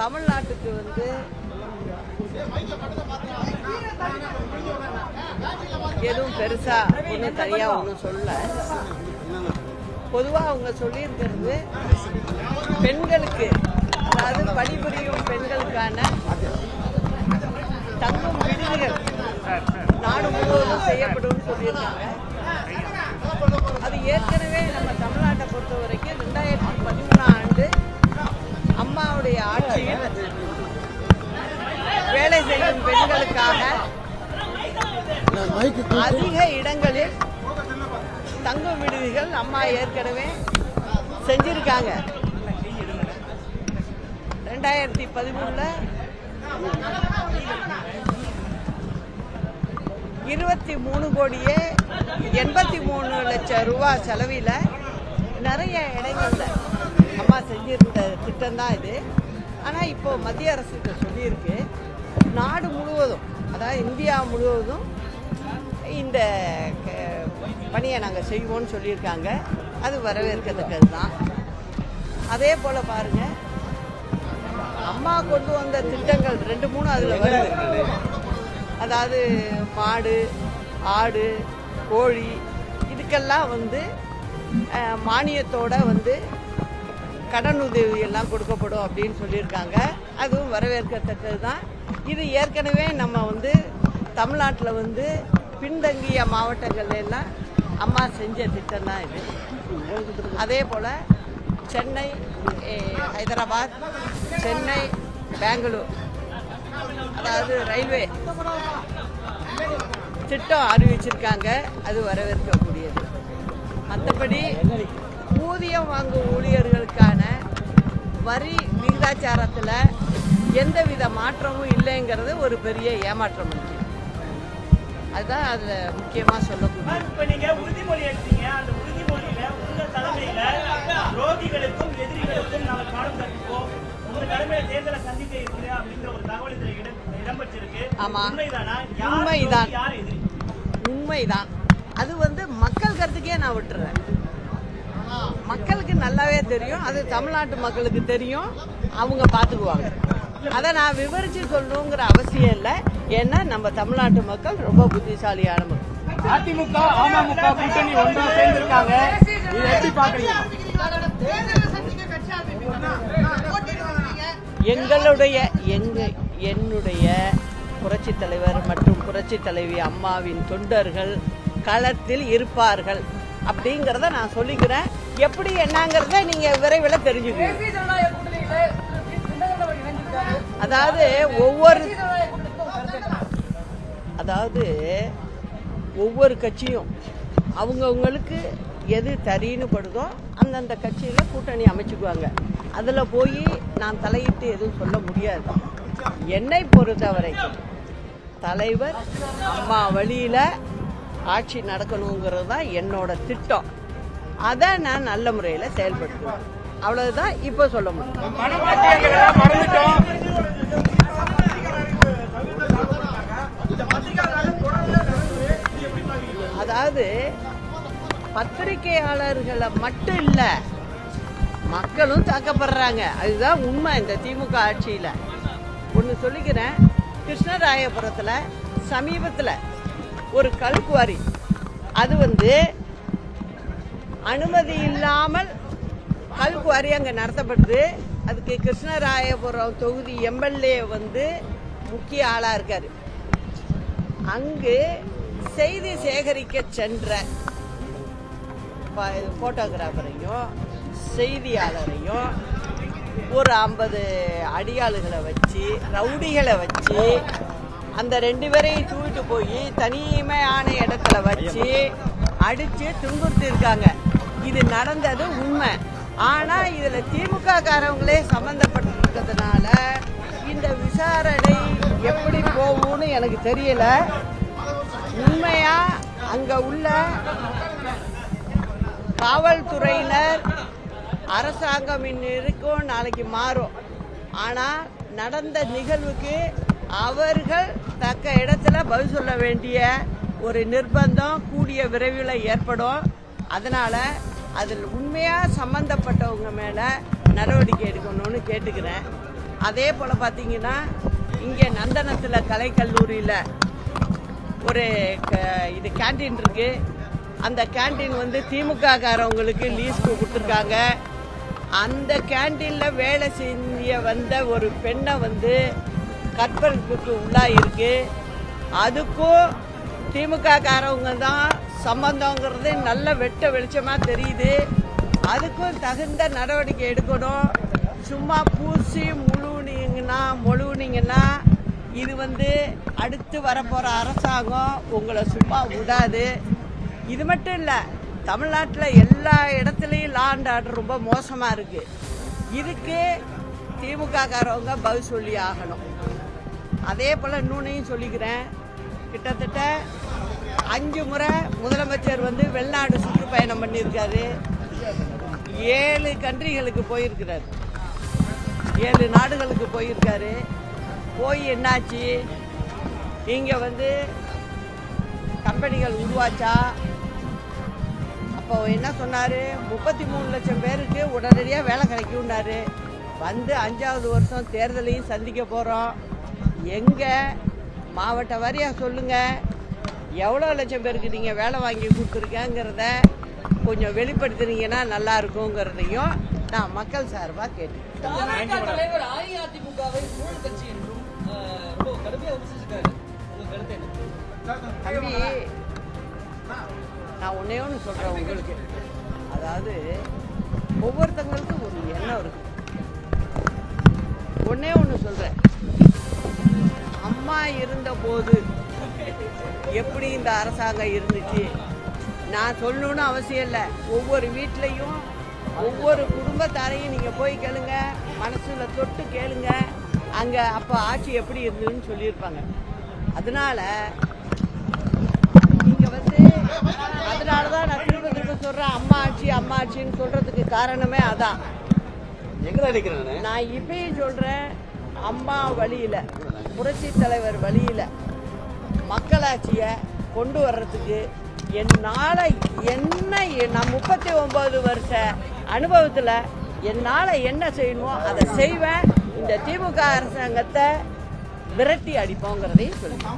தமிழ்நாட்டுக்கு எதுவும் பெருசா ஒன்றும் தனியா ஒன்றும் சொல்ல. பொதுவாக அவங்க சொல்லியிருக்கிறது பெண்களுக்கு, அதாவது பணிபுரியும் பெண்களுக்கான தங்கும் விடுதிகள் நாடு முழுவதும் செய்யப்படும் சொல்லியிருக்காங்க. அது ஏற்கனவே நம்ம தமிழ்நாட்டை பொறுத்த வரைக்கும் 2013 ஆண்டு அம்மாவுடைய ஆட்சியில் வேலை செய்யும் பெண்களுக்காக அதிக இடங்களில் தங்கும் விடுதிகள் அம்மா ஏற்கனவே செஞ்சிருக்காங்க. 2013 23,83,00,000 செலவில் நிறைய இடங்கள்ல அம்மா செஞ்சிருந்த திட்டம் தான் இது. ஆனால் இப்போ மத்திய அரசு சொல்லியிருக்கு நாடு முழுவதும், அதாவது இந்தியா முழுவதும் இந்த பணியை நாங்கள் செய்வோம்னு சொல்லியிருக்காங்க. அது வரவேற்கத்தக்கது தான். அதே போல் பாருங்கள், அம்மா கொண்டு வந்த திட்டங்கள் 2-3 அதில் வருது. அதாவது மாடு, ஆடு, கோழி இதுக்கெல்லாம் மானியத்தோட கடனுதவி எல்லாம் கொடுக்கப்படும் அப்படின்னு சொல்லியிருக்காங்க. அதுவும் வரவேற்கத்தக்கது தான். இது ஏற்கனவே நம்ம தமிழ்நாட்டில் பின்தங்கிய மாவட்டங்கள்ல எல்லாம் அம்மா செஞ்ச திட்டம் தான் இது. அதே போல் சென்னை, ஹைதராபாத், சென்னை, பெங்களூர், அதாவது ரயில்வே திட்டம் அறிவிச்சிருக்காங்க. அது வரவேற்கக்கூடியது. மற்றபடி ஊதியம் வாங்கும் ஊழியர்களுக்கான வரி விகிதாச்சாரத்தில் எந்தவித மாற்றமும் இல்லைங்கிறது ஒரு பெரிய ஏமாற்றம் இருக்கு. அதுதான் அதில் முக்கியமாக சொல்லக்கூடிய. இப்போ நீங்கள் உறுதிமொழி எடுத்தீங்க. அந்த உறுதிமொழியில் உங்கள் தலைமையில் ரோகிகளுக்கும் எதிரிகளுக்கும் நாங்கள் பாடம் கற்பிப்போம், உங்கள் தலைமையில் தேர்தலை சந்திக்க இருக்குது அப்படிங்கிற ஒரு தகவல் இதில் இடம்பெற்றிருக்கு. ஆமாம், உண்மைதான். உண்மைதான். அது மக்கள் கருத்துக்கே நான் விட்டுறேன். மக்களுக்கு நல்லாவே தெரியும். அது தமிழ்நாட்டு மக்களுக்கு தெரியும். அவங்க பார்த்துக்குவாங்க. அதை நான் விவரித்து சொல்லணுங்கிற அவசியம் இல்லை. ஏன்னா நம்ம தமிழ்நாட்டு மக்கள் ரொம்ப புத்திசாலியான மக்கள். அதிமுக அமமுக கூட்டணி ஒன்றா சேர்ந்திருக்காங்க. இதை எப்படி பார்க்குறீங்க? என்னுடைய புரட்சி தலைவர் மற்றும் புரட்சி தலைவி அம்மாவின் தொண்டர்கள் களத்தில் இருப்பார்கள் அப்படிங்கிறத நான் சொல்லிக்கிறேன். எப்படி என்னங்கிறத நீங்க விரைவில் தெரிஞ்சுக்கணும். ஒவ்வொரு கட்சியும் அவங்கவுங்களுக்கு எது சரின்னு படுதோ அந்தந்த கட்சியில் கூட்டணி அமைச்சுக்குவாங்க. அதில் போய் நான் தலையிட்டு எதுவும் சொல்ல முடியாது. என்னை பொறுத்தவரைக்கும் தலைவர் அம்மா வழியில் ஆட்சி நடக்கணுங்கிறது தான் என்னோட திட்டம். அதை நான் நல்ல முறையில் செயல்படுத்துவேன். அவ்வளவுதான் இப்போ சொல்ல முடியும். அதாவது பத்திரிகையாளர்களை மட்டும் இல்லை, மக்களும் தாக்கப்படுறாங்க. அதுதான் உண்மை. இந்த திமுக ஆட்சியில் ஒன்று சொல்லிக்கிறேன். கிருஷ்ணராயபுரத்தில் சமீபத்தில் ஒரு கல்குவாரி, அது அனுமதி இல்லாமல் கல்குவாரி அங்கே நடத்தப்படுது. அதுக்கு கிருஷ்ணராயபுரம் தொகுதி எம்எல்ஏ முக்கிய ஆளாக இருக்கார். அங்கு செய்தி சேகரிக்க சென்ற போட்டோகிராஃபரையும் செய்தியாளரையும் ஒரு 50 அடியாளுகளை வச்சு, ரவுடிகளை வச்சு, அந்த 2 பேரையும் தூக்கிட்டு போய் தனிமையான இடத்துல வச்சு அடித்து துன்புறுத்திருக்காங்க. இது நடந்தது உண்மை. ஆனால் இதில் திமுக காரவங்களே சம்மந்தப்பட்டிருக்கிறதுனால இந்த விசாரணை எப்படி போகும்னு எனக்கு தெரியல. உண்மையா அங்கே உள்ள காவல்துறையினர், அரசாங்கம் இருக்கும், நாளைக்கு மாறும். ஆனால் நடந்த நிகழ்வுக்கு அவர்கள் தக்க இடத்துல பதில் சொல்ல வேண்டிய ஒரு நிர்பந்தம் கூடிய விரைவில் ஏற்படும். அதனால் அதில் உண்மையாக சம்பந்தப்பட்டவங்க மேலே நடவடிக்கை எடுக்கணும்னு கேட்டுக்கிறேன். அதே போல் பார்த்தீங்கன்னா இங்கே நந்தனத்தில் கலைக்கல்லூரியில் ஒரு இது கேண்டீன் இருக்கு. அந்த கேண்டீன் வந்து திமுககாரவங்களுக்கு லீஸ்க்கு கொடுத்துருக்காங்க. அந்த கேண்டீனில் வேலை செய்ய வந்த ஒரு பெண்ணை வந்து கற்பழிப்புக்கு உள்ளாயிருக்கு. அதுக்கும் திமுககாரவங்க தான் சம்பந்தங்கிறது நல்ல வெட்ட வெளிச்சமாக தெரியுது. அதுக்கும் தகுந்த நடவடிக்கை எடுக்கணும். சும்மா பூசி முழுவுனீங்கன்னா இது வந்து அடுத்து வரப்போகிற அரசாங்கம் உங்களை சும்மா விடாது. இது மட்டும் இல்லை, தமிழ்நாட்டில் எல்லா இடத்துலையும் லா அண்ட் ஆர்டர் ரொம்ப மோசமாக இருக்குது. இதுக்கு திமுககாரவங்க பதில் சொல்லி ஆகணும். அதே போல் இன்னொன்னையும் சொல்லிக்கிறேன். கிட்டத்தட்ட 5 முறை முதலமைச்சர் வந்து வெளிநாடு சுற்றுப்பயணம் பண்ணியிருக்காரு. 7 கண்ட்ரிகளுக்கு போயிருக்கிறார். 7 நாடுகளுக்கு போயிருக்காரு. போய் என்னாச்சு, இங்கே வந்து கம்பெனிகள் உருவாச்சா? அப்போ என்ன சொன்னார், 33 லட்சம் பேருக்கு உடனடியாக வேலை கிடைக்கும்னாரு. வந்து 5வது வருஷம் தேர்தலையும் சந்திக்க போகிறோம். எங்கே மாவட்ட வாரியாக சொல்லுங்கள், எவ்வளோ லட்சம் பேருக்கு நீங்கள் வேலை வாங்கி கொடுத்துருக்கேங்கிறத கொஞ்சம் வெளிப்படுத்துனீங்கன்னா நல்லா இருக்குங்கிறதையும் நான் மக்கள் சார்பாக கேட்டேன். தலைவர் அஇஅதிமுகவை ஊழல் கட்சி என்றும் ரொம்ப கடுமையாக விமர்சிச்சிருக்காரு. உங்க கருத்து என்ன? தம்பி, நான் ஒன்னே ஒன்று சொல்கிறேன் உங்களுக்கு. அதாவது ஒவ்வொருத்தங்களுக்கும் ஒரு எண்ணம் இருக்கு. ஒன்னே ஒன்று சொல்கிறேன். அம்மா இருந்தபோது எப்படி இந்த அரசாங்கம் இருந்துச்சு நான் சொல்லணும்னு அவசியம் இல்லை. ஒவ்வொரு வீட்லேயும் ஒவ்வொரு குடும்பத்தாரையும் நீங்கள் போய் கேளுங்க, மனசில் தொட்டு கேளுங்க. அங்கே அப்போ ஆட்சி எப்படி இருந்ததுன்னு சொல்லியிருப்பாங்க. அதனால நீங்கள் வந்து அதனால தான் நான் திரும்ப சொல்கிறேன், அம்மா ஆட்சின்னு சொல்கிறதுக்கு காரணமே அதான். நான் இப்பயும் சொல்கிறேன், அம்மா வழியில், புரட்சி தலைவர் வழியில் மக்களாட்சியை கொண்டு வர்றதுக்கு என்னால் நான் 39 வருஷ அனுபவத்தில் என்னால் என்ன செய்யணுமோ அதை செய்வேன். இந்த திமுக அரசாங்கத்தை விரட்டி அடிப்போங்கிறதையும் சொல்லுவேன்.